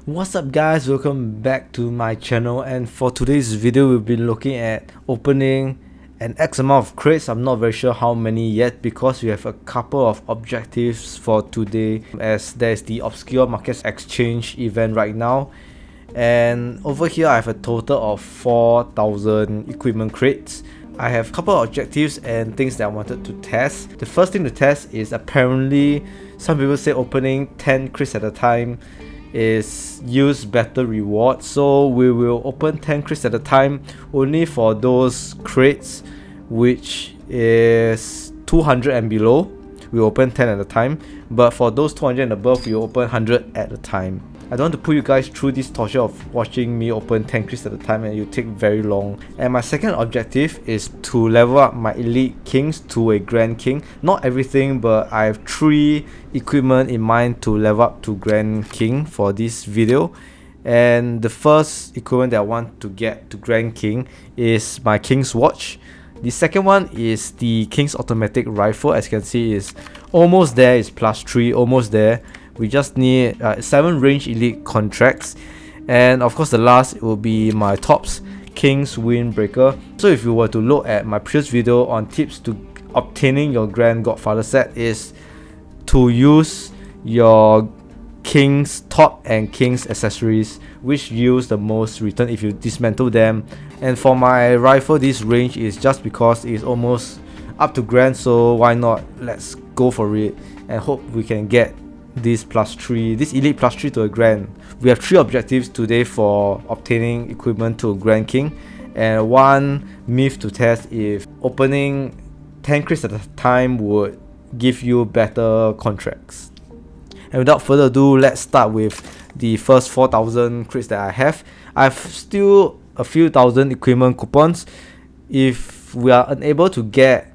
What's up guys, welcome back to my channel, and for today's video we'll be looking at opening an X amount of crates. I'm not very sure how many yet because we have a couple of objectives for today, as there's the Obscure Markets Exchange event right now. And over here I have a total of 4,000 equipment crates. I have a couple of objectives and things that I wanted to test. The first thing to test is, apparently some people say opening 10 crates at a time is use better reward, so we will open 10 crates at a time only for those crates which is 200 and below. We open 10 at a time, but for those 200 and above we open 100 at a time. I don't want to put you guys through this torture of watching me open 10 crates at a time, and it will take very long. And my second objective is to level up my elite kings to a grand king. Not everything, but I have 3 equipment in mind to level up to grand king for this video. And the first equipment that I want to get to grand king is my king's watch. The second one is the king's automatic rifle. As you can see, is almost there. It's +3, almost there. We just need 7 range elite contracts, and of course the last will be my tops king's windbreaker. So if you were to look at my previous video on tips to obtaining your grand Godfather set, is to use your king's top and king's accessories, which yields the most return if you dismantle them. And for my rifle, this range is just because it's almost up to grand, so why not, let's go for it and hope we can get this +3, this elite +3 to a grand. We have 3 objectives today for obtaining equipment to a grand king, and one myth to test if opening 10 crates at a time would give you better contracts. And without further ado, let's start with the first 4,000 crates that I have. I've still a few thousand equipment coupons. If we are unable to get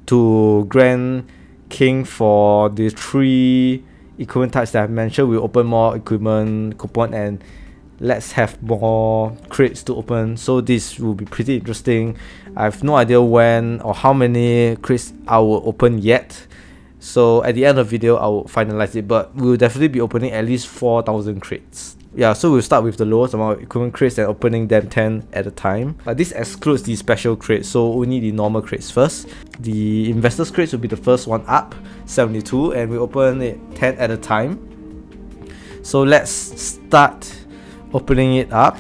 to grand king for the 3 equipment types that I've mentioned, we'll open more equipment coupon and let's have more crates to open. So this will be pretty interesting. I have no idea when or how many crates I will open yet, so at the end of the video I will finalize it, but we'll definitely be opening at least 4,000 crates. Yeah, so we'll start with the lowest amount of equipment crates and opening them 10 at a time. But this excludes the special crates, so only the normal crates first. The investors crates will be the first one up, 72, and we open it 10 at a time. So let's start opening it up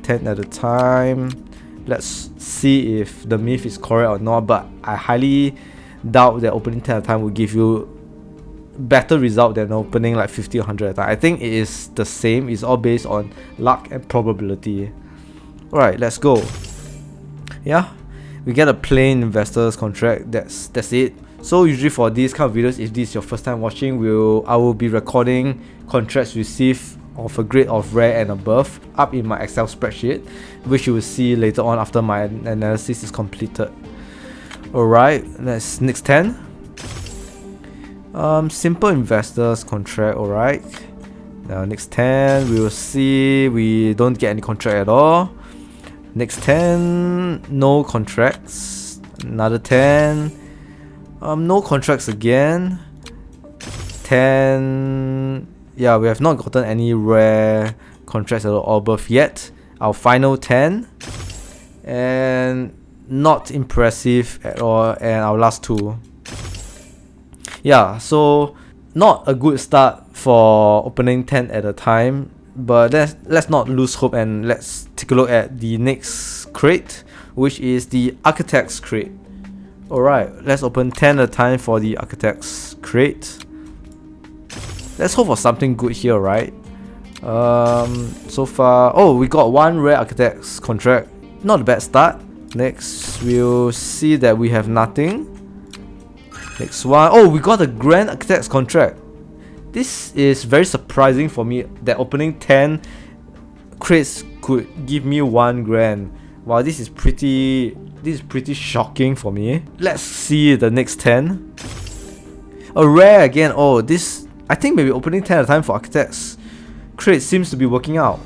10 at a time. Let's see if the myth is correct or not, but I highly doubt that opening 10 at a time will give you better result than opening like 50 or 100 at a time. I think it is the same. It's all based on luck and probability. Alright, let's go. Yeah, we get a plain investors contract. That's it. So usually for these kind of videos, if this is your first time watching, I will be recording contracts received of a grade of rare and above up in my Excel spreadsheet, which you will see later on after my analysis is completed. Alright, let's next 10. Simple investors contract. Alright, now next 10, we will see we don't get any contract at all. Next 10, no contracts. Another 10, no contracts again. 10, yeah, we have not gotten any rare contracts at all above yet. Our final 10, and not impressive at all. And our last 2. Yeah, so not a good start for opening 10 at a time, but let's not lose hope and let's take a look at the next crate, which is the Architect's crate. Alright, let's open 10 at a time for the Architect's crate. Let's hope for something good here, right? So far, oh, we got 1 rare Architect's contract. Not a bad start. Next, we'll see that we have nothing. Next one, oh, we got a Grand Architect's contract. This is very surprising for me that opening 10 crates could give me 1 grand. Wow, this is pretty shocking for me. Let's see the next 10. A rare again. Oh, this, I think maybe opening 10 at a time for Architect's crate seems to be working out.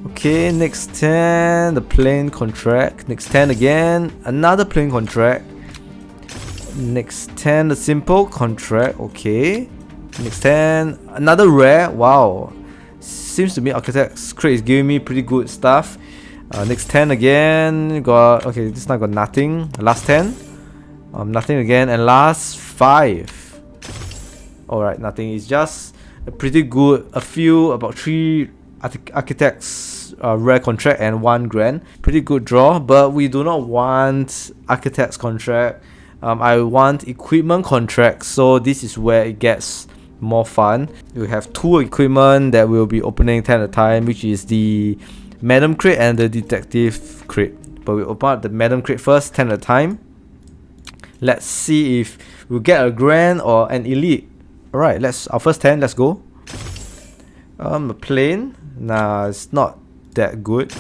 Okay, next 10, the plain contract. Next 10 again, another plain contract. Next 10, the simple contract. Okay, next 10, another rare. Wow, Seems to me Architect's Crate is giving me pretty good stuff. Next 10 again. Got okay. This time got nothing. Last 10. Nothing again. And last 5. Alright, nothing. It's just a pretty good. A few about 3 Architects rare contract and 1 grand. Pretty good draw. But we do not want Architect's contract. I want equipment contract. So this is where it gets more fun. We have 2 equipment that we'll be opening 10 at a time, which is the Madam Crate and the Detective Crate. But we open up the Madam Crate first, 10 at a time. Let's see if we'll get a grand or an elite. Alright, our first 10, let's go. A plane. Nah, it's not that good.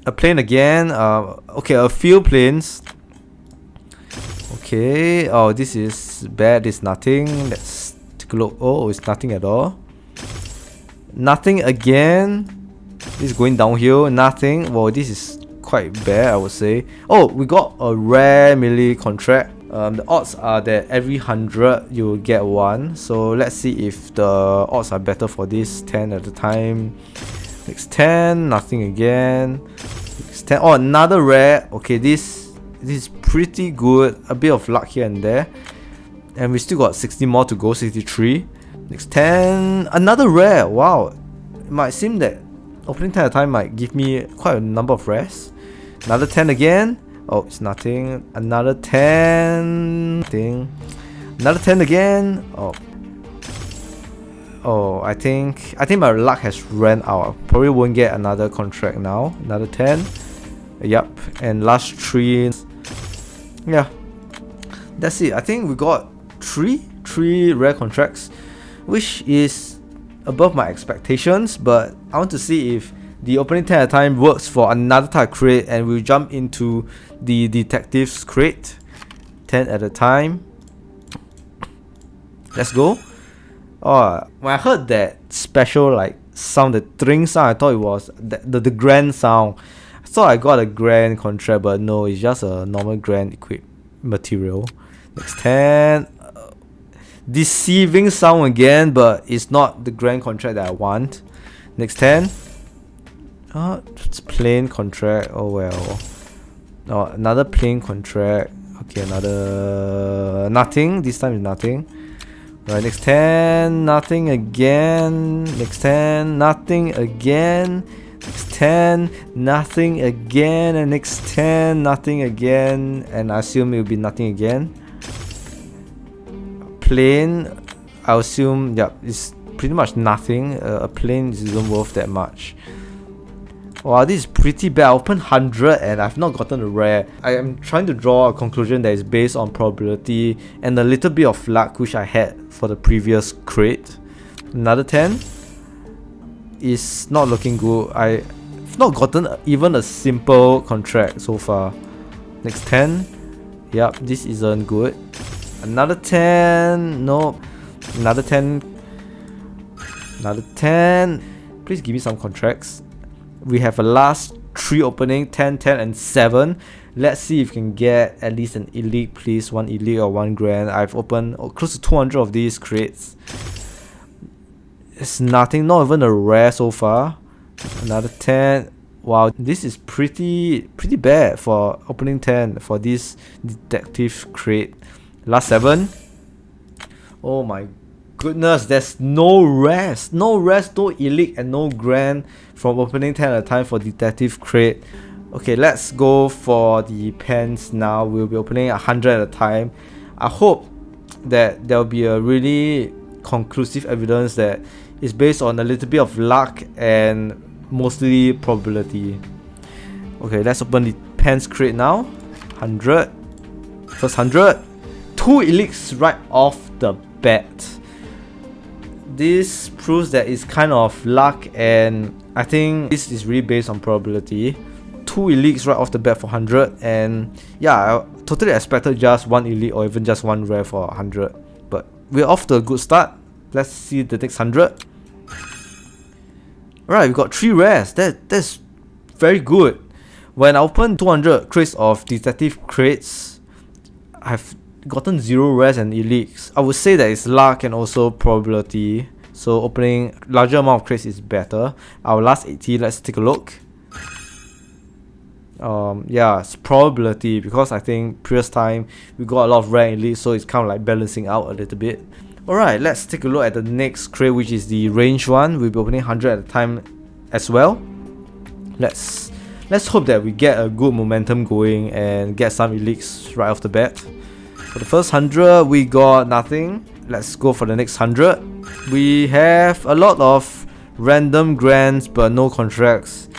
A plane again. Okay, a few planes. Okay, oh, this is bad. It's nothing. Let's take a look. Oh, it's nothing at all. Nothing again. This is going downhill. Nothing. Well, this is quite bad, I would say. Oh, we got a rare melee contract. The odds are that every 100 you will get 1. So let's see if the odds are better for this. 10 at a time. Next 10. Nothing again. Next 10. Oh, another rare. Okay, this is pretty good. A bit of luck here and there. And we still got 60 more to go. 63. Next 10. Another rare. Wow. It might seem that opening 10 at a time might give me quite a number of rares. Another 10 again. Oh, it's nothing. Another 10. Nothing. Another 10 again. Oh, I think my luck has ran out. Probably won't get another contract now. Another 10. Yup. And last 3. Yeah. That's it. I think we got 3 rare contracts, which is above my expectations, but I want to see if the opening 10 at a time works for another type of crate, and we'll jump into the Detective's Crate. 10 at a time. Let's go. Oh, when I heard that special like sound, the tring sound, I thought it was the grand sound. I thought I got a grand contract, but no, it's just a normal grand equipped material. Next 10. Deceiving sound again, but it's not the grand contract that I want. Next 10. Oh, it's plain contract. Oh well. Oh, another plain contract. Okay, another nothing. This time is nothing. Right, next 10. Nothing again. Next 10. Nothing again. Next 10. Nothing again. And next 10. Nothing again. And I assume it will be nothing again. Plane, I assume, yeah, it's pretty much nothing. A plane isn't worth that much. Wow, this is pretty bad. I opened 100 and I've not gotten a rare. I am trying to draw a conclusion that is based on probability and a little bit of luck which I had for the previous crate. Another 10 is not looking good. I've not gotten even a simple contract so far. Next 10. Yep, this isn't good. Another 10. No. Another 10. Another 10. Please give me some contracts. We have a last 3 opening. 10, 10 and 7. Let's see if we can get at least an elite, please. 1 elite or 1 grand. I've opened close to 200 of these crates. It's nothing. Not even a rare so far. Another 10. Wow, this is pretty bad for opening 10 for this Detective Crate. Last 7. Oh my goodness, there's no rest. No rest, no elite and no grand from opening 10 at a time for Detective Crate. Okay, let's go for the pens now. We'll be opening 100 at a time. I hope that there'll be a really conclusive evidence that is based on a little bit of luck and mostly probability. Okay, let's open the pens crate now. 100. First 100. 2 elites right off the bat. This proves that it's kind of luck, and I think this is really based on probability. 2 elites right off the bat for 100, and yeah, I totally expected just 1 elite or even just 1 rare for 100. But we're off to a good start. Let's see the next 100. Alright, we got 3 rares. That's very good. When I opened 200 crates of Detective Crates, I've gotten 0 rares and elites. I would say that it's luck and also probability. So opening larger amount of crates is better. Our last 80, let's take a look. Yeah, it's probability, because I think previous time we got a lot of rare elite, so it's kind of like balancing out a little bit. Alright, let's take a look at the next crate, which is the range one. We'll be opening 100 at a time as well. Let's hope that we get a good momentum going and get some elites right off the bat. For the first 100, we got nothing. Let's go for the next 100. We have a lot of random grants but no contracts.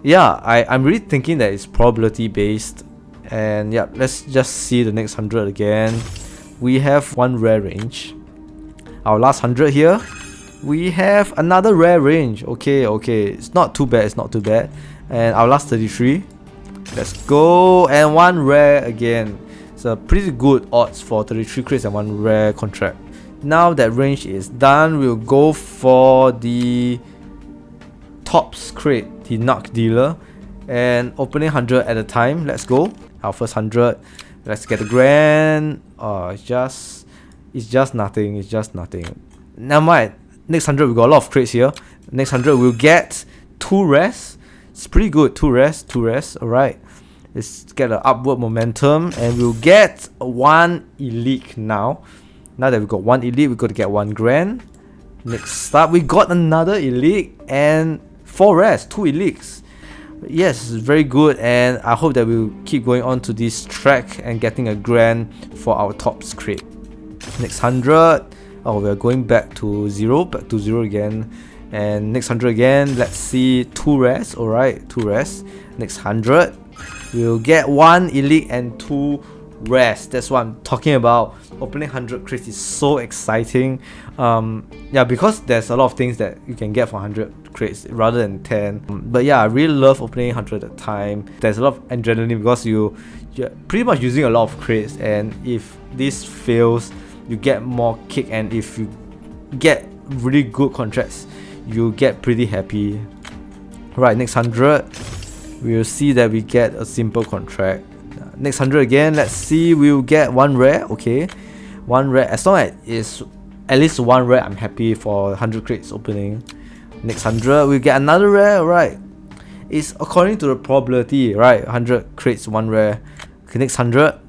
Yeah, I'm really thinking that it's probability based. And yeah, let's just see the next 100 again. We have one rare range. Our last 100 here, we have another rare range. Okay, it's not too bad, it's not too bad. And our last 33, let's go, and one rare again. It's a pretty good odds for 33 crates and one rare contract. Now that range is done, we'll go for the tops crate, the Narc dealer, and opening 100 at a time. Let's go. Our first 100, let's get the grand. It's just nothing. It's just nothing. Never mind. Next 100, we got a lot of crates here. Next 100, we'll get 2 rares. It's pretty good. 2 rares. Alright. Let's get an upward momentum. And we'll get 1 elite now. Now that we got 1 elite, we got to get 1 grand. Next up, we got another elite and 4 rares. 2 elites. Yes, very good. And I hope that we'll keep going on to this track and getting a grand for our tops crate. Next 100, oh, we're going back to 0 again. And next 100 again, let's see, 2 rares. Alright, 2 rares. Next 100, we'll get 1 elite and 2 rares. That's what I'm talking about. Opening 100 crates is so exciting. Yeah, because there's a lot of things that you can get for 100 crates rather than 10. But yeah, I really love opening 100 at a time. There's a lot of adrenaline because you're pretty much using a lot of crates, and if this fails, you get more kick, and if you get really good contracts, you get pretty happy. Right, next 100, we'll see that we get a simple contract. Next 100 again, let's see, we'll get 1 rare. Okay, 1 rare. As long as it's at least 1 rare, I'm happy for 100 crates opening. Next 100, we'll get another rare. Right, it's according to the probability, right? 100 crates, 1 rare. Okay, next 100.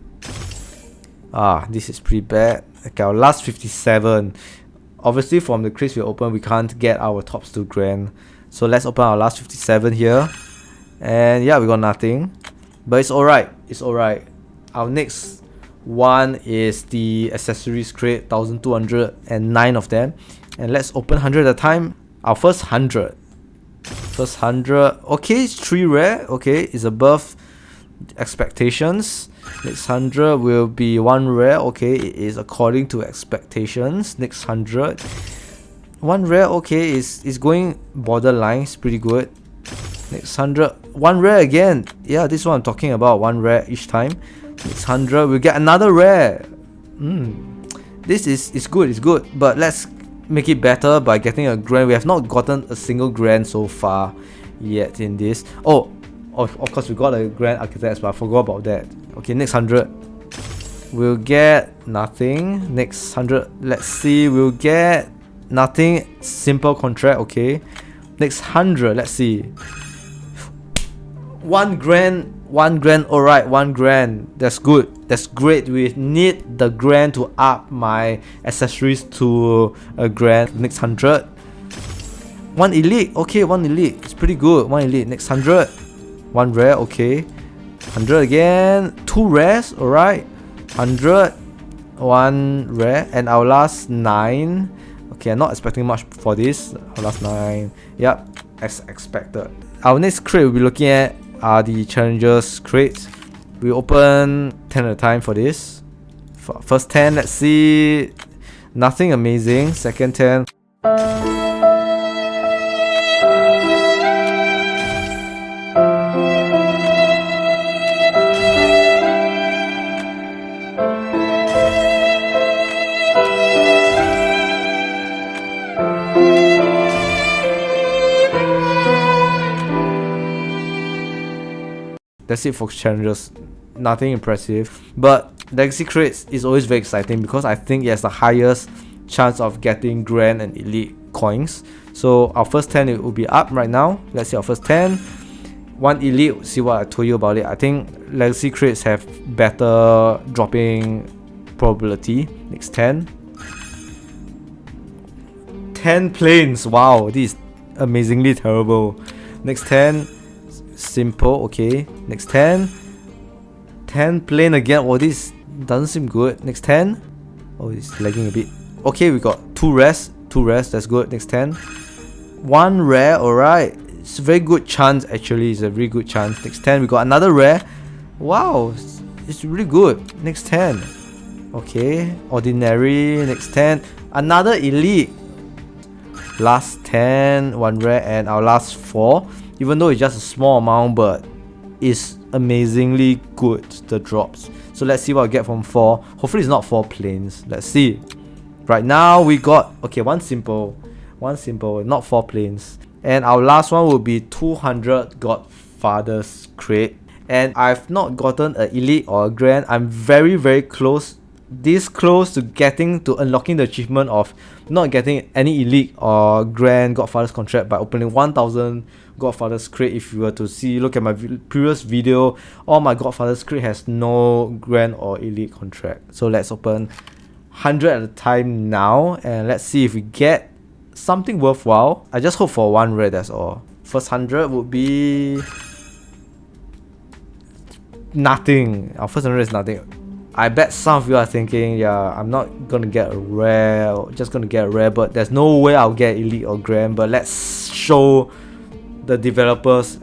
This is pretty bad. Okay, our last 57. Obviously, from the crates we open, we can't get our tops to grand. So let's open our last 57 here. And yeah, we got nothing. But it's alright. It's alright. Our next one is the accessories crate, 1209 of them. And let's open 100 at a time. Our first 100. First 100. Okay, it's 3 rare. Okay, it's above expectations. Next 100 will be 1 rare. Okay, it is according to expectations. Next 100, 1 rare. Okay, it's going borderline. It's pretty good. Next 100, 1 rare again. Yeah, this is what I'm talking about. 1 rare each time. Next 100, we'll get another rare. This is good. It's good. But let's make it better by getting a grand. We have not gotten a single grand so far yet in this. Oh, of course we got a grand architect, but I forgot about that. Okay, next 100, we'll get nothing. Next 100, let's see, we'll get nothing. Simple contract. Okay, next 100, let's see, 1 grand. 1 grand. Alright, 1 grand. That's good. That's great. We need the grand to up my accessories to a grand. Next 100, 1 elite. Okay, 1 elite. It's pretty good. 1 elite. Next 100, 1 rare. Okay, 100 again. 2 rares. Alright, 100, 1 rare. And our last 9. Okay, I'm not expecting much for this. Our last 9. Yep, as expected. Our next crate we'll be looking at are the challengers crates. We open 10 at a time for this. First 10, let's see, nothing amazing. Second 10, that's it for challenges. Nothing impressive. But Legacy Crates is always very exciting because I think it has the highest chance of getting grand and elite coins. So our first 10 it will be up right now. Let's see our first 10. One elite, see what I told you about it. I think legacy crates have better dropping probability. Next 10. 10 planes. Wow, this is amazingly terrible. Next 10. Simple, okay. Next 10. 10 plane again. Oh, this doesn't seem good. Next 10. Oh, it's lagging a bit. Okay, we got 2 rares. 2 rares, that's good. Next 10. 1 rare, alright. It's a very good chance actually. It's a very good chance. Next 10, we got another rare. Wow, it's really good. Next 10. Okay, ordinary. Next 10. Another elite. Last 10, 1 rare, and our last 4. Even though it's just a small amount, but it's amazingly good, the drops. So let's see what I get from 4. Hopefully it's not 4 planes. Let's see. Right now we got, okay, one simple, not 4 planes. And our last one will be 200 Godfather's crate. And I've not gotten an elite or a grand. I'm very close, this close to unlocking the achievement of not getting any elite or grand Godfather's contract by opening 1000 Godfather's crate. If you were to look at my previous video, all my Godfather's crate has no grand or elite contract. So let's open 100 at a time now, and let's see if we get something worthwhile. I just hope for 1 rare, that's all. First 100 would be nothing. Our first 100 is nothing. I bet some of you are thinking, yeah, I'm not gonna get a rare, just gonna get a rare, but there's no way I'll get elite or grand. But let's show the developers,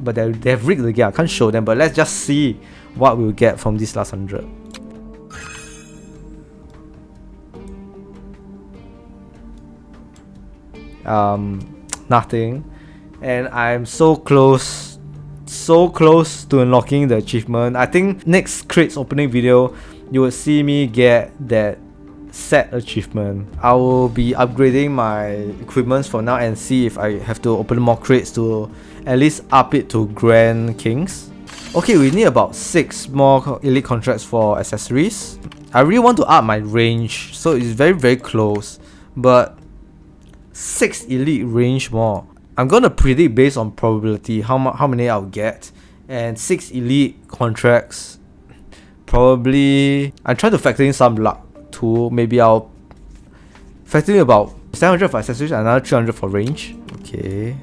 but they have rigged the game. I can't show them, but let's just see what we'll get from this last 100. Nothing, and I'm so close to unlocking the achievement. I think next crates opening video you will see me get that set achievement. I will be upgrading my equipment for now and see if I have to open more crates to at least up it to Grand Kings. Okay, we need about 6 more elite contracts for accessories. I really want to up my range, so it's very close, but 6 elite range more. I'm gonna predict based on probability how many I'll get, and 6 elite contracts. Probably I'm trying to factor in some luck too. Maybe I'll factor in about 700 for accessories and another 300 for range. Okay,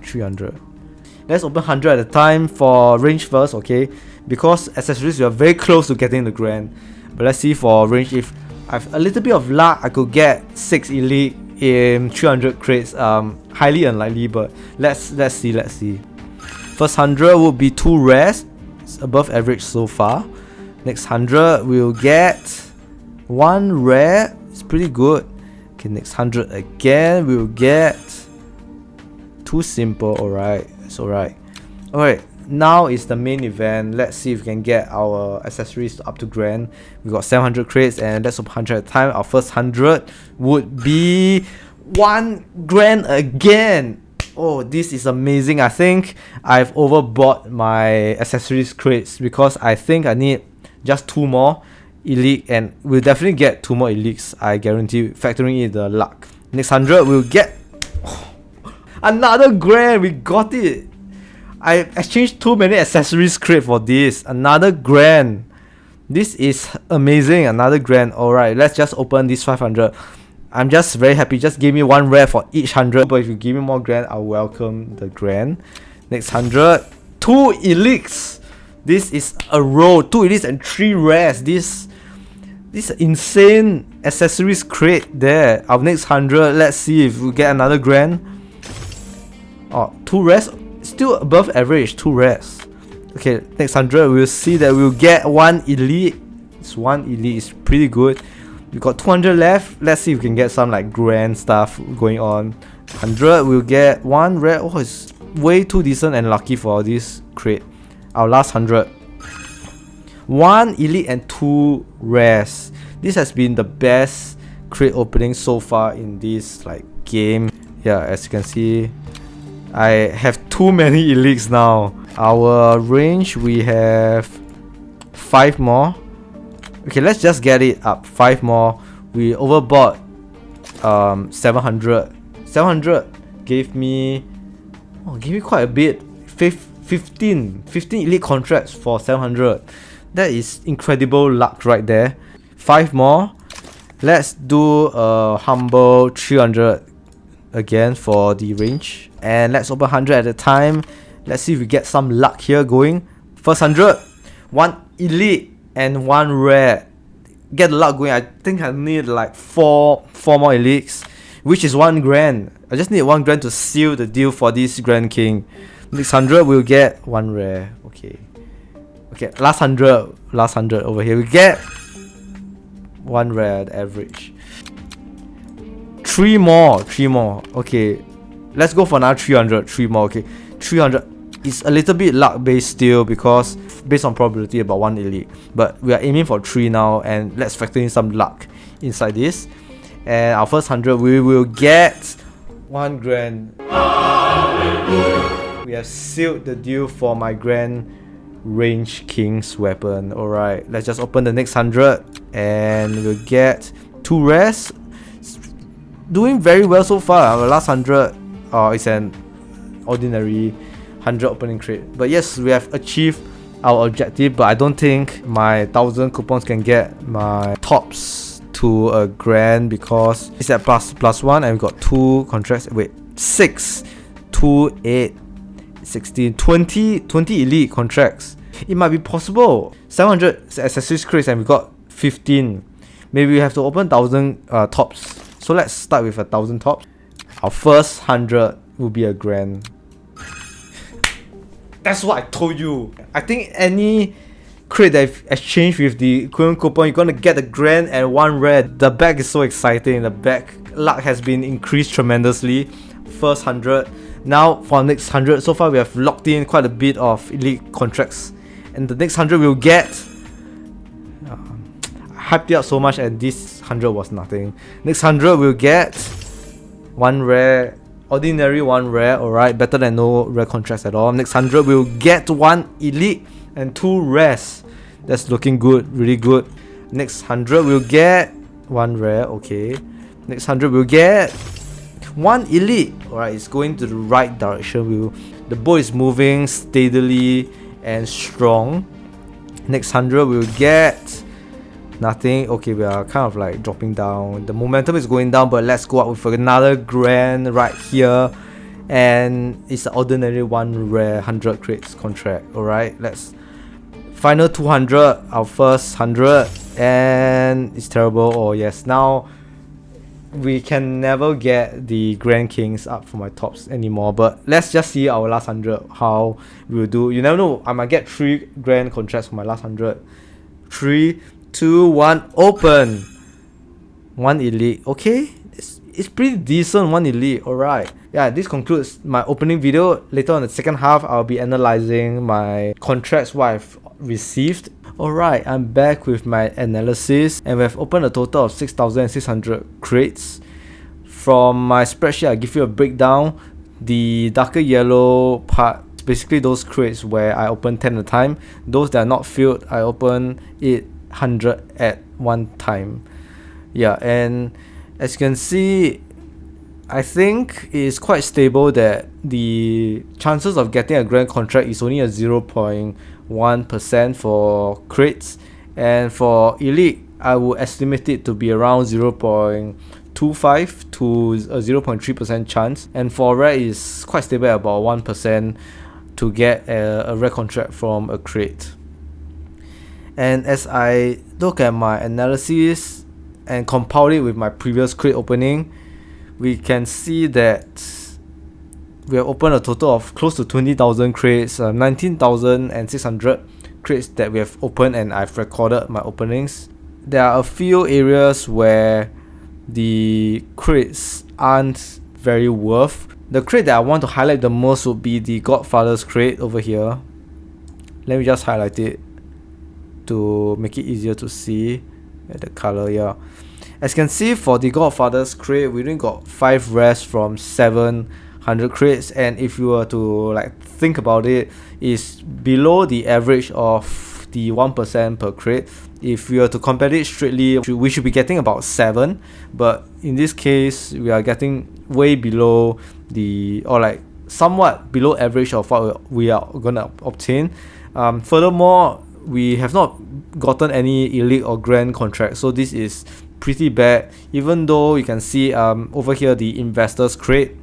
300. Let's open 100 at a time for range first, okay? Because accessories we are very close to getting the grand. But let's see for range. If I have a little bit of luck, I could get 6 elite in 300 crates. Highly unlikely, but let's see. First 100 will be 2 rares. It's above average so far. Next 100 we'll get 1 rare. It's pretty good. Okay, next 100 again we'll get 2 simple. Alright, it's alright. Alright, now is the main event. Let's see if we can get our accessories up to grand. We got 700 crates, and let's open 100 at a time. Our first 100 would be 1 grand again. Oh, this is amazing. I think I've overbought my accessories crates because I think I need just 2 more elite, and we'll definitely get 2 more elites, I guarantee, factoring in the luck. Next 100 we'll get another grand. We got it. I exchanged too many accessories crate for this. Another grand. This is amazing. Another grand. Alright, let's just open this 500. I'm just very happy. Just give me 1 rare for each 100. But if you give me more grand, I'll welcome the grand. Next 100. 2 elites. This is a row. 2 elites and 3 rares. This insane accessories crate there. Our next 100. Let's see if we get another grand. Oh, 2 rares. Still above average, 2 rares. Okay, next 100 we'll see that we'll get 1 elite. It's 1 elite, it's pretty good. We got 200 left. Let's see if we can get some like grand stuff going on. 100 we'll get 1 rare. Oh, it's way too decent and lucky for this crate. Our last 100. 1 elite and 2 rares. This has been the best crate opening so far in this like game. Yeah, as you can see, I have too many elites now. Our range, we have 5 more. Okay, let's just get it up. 5 more We overbought 700. 700 gave me quite a bit. 15 elite contracts for 700. That is incredible luck right there. 5 more. Let's do a humble 300 again for the range, and let's open 100 at a time. Let's see if we get some luck here going. First 100, 1 elite and 1 rare. Get the luck going. I think I need like 4 more elites, which is 1 grand. I just need 1 grand to seal the deal for this Grand King. Next 100 we'll get 1 rare. Okay, last 100 over here, we get 1 rare, the average. 3 more. Okay, let's go for another 300. 3 more. Okay, 300 is a little bit luck based still, because based on probability about 1 elite, but we are aiming for 3 now, and let's factor in some luck inside this. And our first 100 we will get 1 grand. We have sealed the deal for my Grand Range King's weapon. Alright, let's just open the next 100 and we'll get 2 rares. Doing very well so far. Our last 100 is an ordinary 100 opening crate. But yes, we have achieved our objective, but I don't think my 1000 coupons can get my tops to a grand, because it's at +1 and we got 2 contracts. Wait, 6, 2, 8, 16, 20 elite contracts. It might be possible. 700 accessories crates and we got 15. Maybe we have to open 1000 tops. So let's start with 1000 tops. Our first 100 will be a grand. That's what I told you. I think any crate that I've exchanged with the equivalent coupon, you're gonna get a grand and 1 rare. The back is so exciting. The back luck has been increased tremendously. First 100. Now for our next 100, so far we have locked in quite a bit of elite contracts, and the next 100 we'll get. I hyped it up so much, and this 100 was nothing. Next 100 we'll get 1 rare, ordinary 1 rare. Alright, better than no rare contracts at all. Next 100 we'll get 1 elite and 2 rares. That's looking good, really good. Next 100 we'll get 1 rare. Okay, next 100 we'll get 1 elite. Alright, it's going to the right direction. The boat is moving steadily and strong. Next 100 we'll get nothing. Okay, we are kind of like dropping down. The momentum is going down, but let's go up with another grand right here, and it's an ordinary 1 rare 100 crates contract. Alright, let's final 200, our first 100, and it's terrible. Oh yes, now we can never get the Grand Kings up for my tops anymore, but let's just see our last 100 how we will do. You never know, I might get 3 grand contracts for my last 100. 3, 2, 1, open. 1 elite. Okay, it's pretty decent. 1 elite. Alright, yeah, this concludes my opening video. Later on the second half, I'll be analyzing my contracts, what I've received. Alright, I'm back with my analysis, and we have opened a total of 6,600 crates. From my spreadsheet, I'll give you a breakdown. The darker yellow part, basically those crates where I open 10 at a time. Those that are not filled, I open 800 at one time. Yeah, and as you can see, I think it's quite stable that the chances of getting a grand contract is only a 0.1% for crates, and for elite I would estimate it to be around 0.25 to a 0.3% chance, and for rare is quite stable at about 1% to get a rare contract from a crate. And as I look at my analysis and compile it with my previous crate opening, we can see that we have opened a total of close to 20,000 crates, 19,600 crates that we have opened, and I've recorded my openings. There are a few areas where the crates aren't very worth. The crate that I want to highlight the most would be the Godfather's crate over here. Let me just highlight it to make it easier to see the color. Yeah, as you can see, for the Godfather's crate, we only got 5 rares from 700 crates, and if you were to like think about it, it's below the average of the 1% per crate. If we were to compare it straightly, we should be getting about 7, but in this case we are getting way below or like somewhat below average of what we are gonna obtain. Furthermore, we have not gotten any elite or grand contracts, so this is pretty bad. Even though you can see over here the investors crate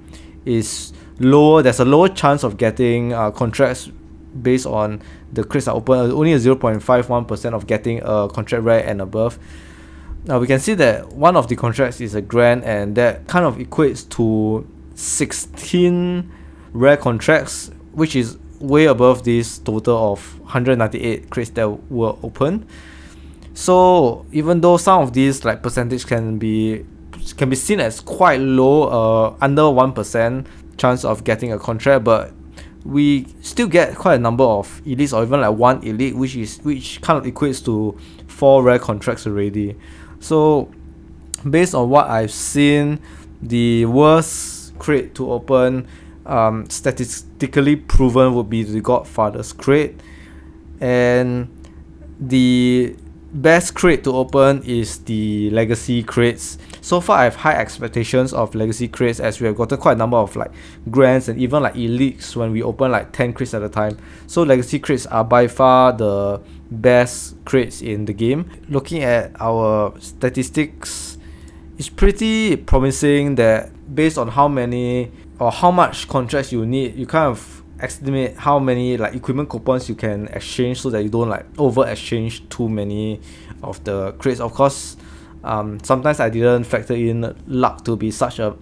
is lower, there's a lower chance of getting contracts based on the crates are open, only a 0.51% of getting a contract rare and above. Now we can see that one of the contracts is a grand, and that kind of equates to 16 rare contracts, which is way above this total of 198 crates that were open. So even though some of these like percentage can be seen as quite low, under 1% chance of getting a contract, but we still get quite a number of elites, or even like 1 elite, which kind of equates to 4 rare contracts already. So based on what I've seen, the worst crate to open, statistically proven, would be the Godfather's crate, and the best crate to open is the legacy crates. So far I have high expectations of legacy crates, as we have gotten quite a number of like grands and even like elites when we open like 10 crates at a time. So legacy crates are by far the best crates in the game. Looking at our statistics, it's pretty promising that based on how many or how much contracts you need, you kind of estimate how many like equipment coupons you can exchange, so that you don't like over exchange too many of the crates. Of course, sometimes I didn't factor in luck to be such a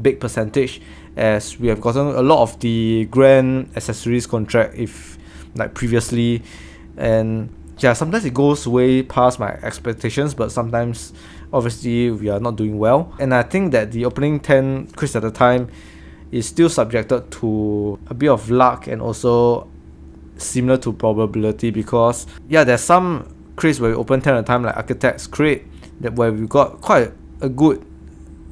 big percentage, as we have gotten a lot of the grand accessories contract if like previously, and yeah, sometimes it goes way past my expectations, but sometimes obviously we are not doing well. And I think that the opening 10 crates at a time is still subjected to a bit of luck and also similar to probability, because yeah, there's some crates where we open 10 at a time, like Architect's crate, that where we got quite a good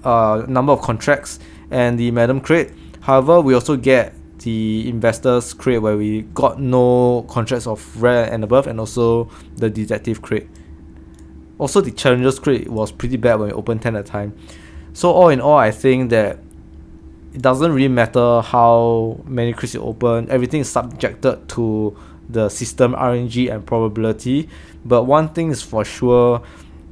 number of contracts, and the Madam crate. However, we also get the Investors crate where we got no contracts of rare and above, and also the Detective crate. Also, the Challengers crate was pretty bad when we opened 10 at a time. So all in all, I think that it doesn't really matter how many crates you open, everything is subjected to the system, RNG and probability. But one thing is for sure,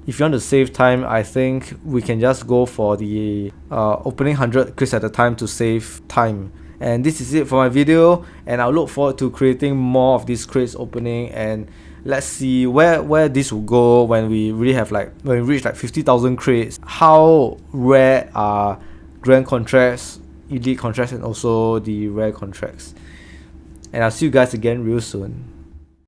if you want to save time, I think we can just go for the opening 100 crates at a time to save time. And this is it for my video, and I'll look forward to creating more of these crates opening, and let's see where this will go when we really have when we reach 50,000 crates. How rare are grand contracts, elite contracts, and also the rare contracts. And I'll see you guys again real soon.